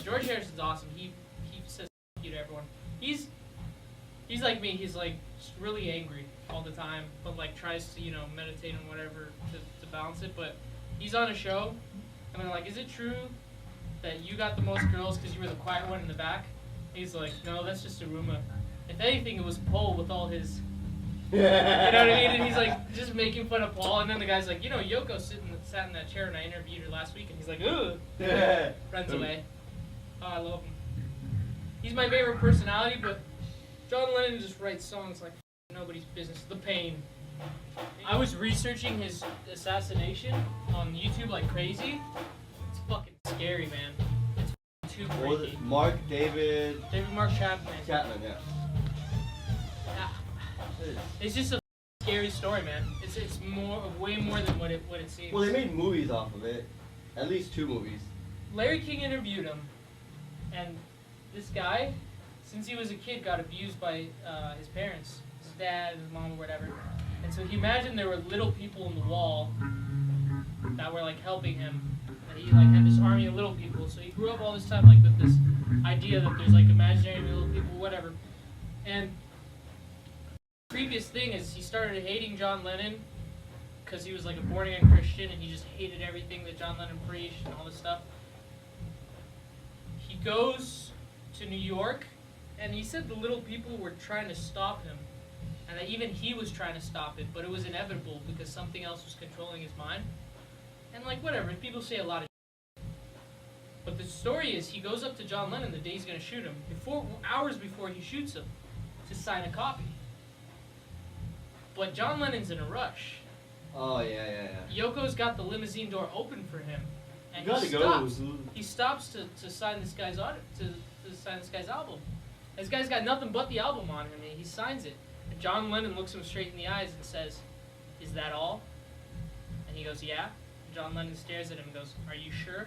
George Harrison's awesome. He says "f you" to everyone. He's like me. He's like just really angry all the time, but like tries to meditate and whatever to balance it. But he's on a show, and they're like, "Is it true that you got the most girls because you were the quiet one in the back?" He's like, "No, that's just a rumor. If anything, it was Paul with all his." You know what I mean? And he's like just making fun of Paul, and then the guy's like, Yoko sat in that chair, and I interviewed her last week, and he's like, ugh, runs away. Oh, I love him. He's my favorite personality, but John Lennon just writes songs like nobody's business. The Pain. I was researching his Assassination on YouTube like crazy. It's fucking scary, man. It's too freaky. What was it? David Chapman. Chapman, yeah. It's just a scary story, man. It's way more than what it seems. Well, they made movies off of it. At least 2 movies. Larry King interviewed him, and this guy, since he was a kid, got abused by his parents, his dad, his mom, or whatever. And so he imagined there were little people in the wall that were like helping him. And he like had this army of little people. So he grew up all this time like with this idea that there's like imaginary little people, whatever. And the previous thing is he started hating John Lennon because he was like a born-again Christian and he just hated everything that John Lennon preached and all this stuff. He goes to New York, and he said the little people were trying to stop him, and that even he was trying to stop it, but it was inevitable because something else was controlling his mind. And like whatever, people say a lot of shit. But the story is he goes up to John Lennon the day he's going to shoot him, hours before he shoots him, to sign a copy. But John Lennon's in a rush. Oh, yeah. Yoko's got the limousine door open for him. And he stops to sign this guy's to sign this guy's album. This guy's got nothing but the album on him, and he signs it. And John Lennon looks him straight in the eyes and says, "Is that all?" And he goes, "Yeah." And John Lennon stares at him and goes, "Are you sure?"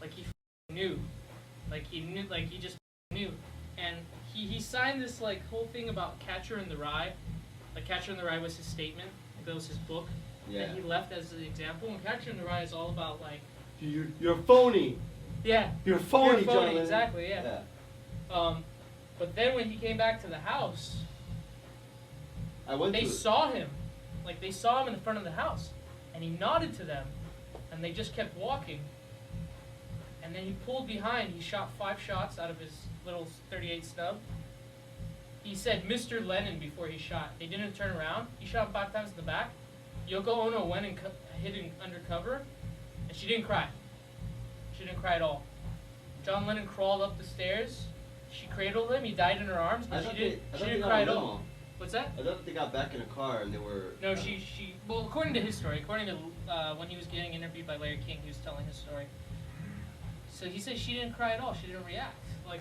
Like he knew. Like he just knew. And he signed this like whole thing about Catcher in the Rye. Like Catcher in the Rye was his statement. That was his book. Yeah. That he left as an example. And Catcher in the Rye is all about like You're phony. Yeah. You're phony, John Lennon. Exactly, yeah. But then when he came back to the house, they saw him. Like, they saw him in the front of the house. And he nodded to them. And they just kept walking. And then he pulled behind. He shot 5 shots out of his little .38 stub. He said Mr. Lennon before he shot. They didn't turn around. He shot him 5 times in the back. Yoko Ono went and hid under cover. And she didn't cry. She didn't cry at all. John Lennon crawled up the stairs. She cradled him. He died in her arms, but she didn't cry at all. What's that? I thought they got back in a car and they were... No, well, according to his story, according to when he was getting interviewed by Larry King, he was telling his story. So he said she didn't cry at all. She didn't react. Like,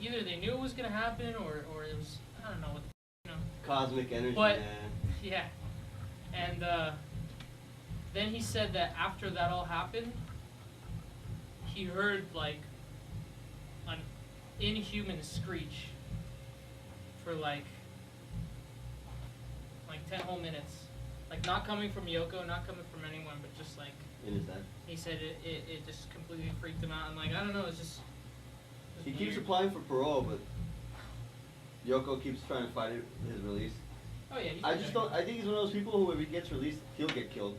either they knew it was going to happen or it was, I don't know what the, Cosmic energy, but, man. Yeah. And then he said that after that all happened, he heard like an inhuman screech for like 10 whole minutes. Like not coming from Yoko, not coming from anyone, but just like In his head. He said it just completely freaked him out, and like I don't know, it's just he keeps applying for parole, but Yoko keeps trying to fight his release. Oh yeah. I think he's one of those people who if he gets released, he'll get killed.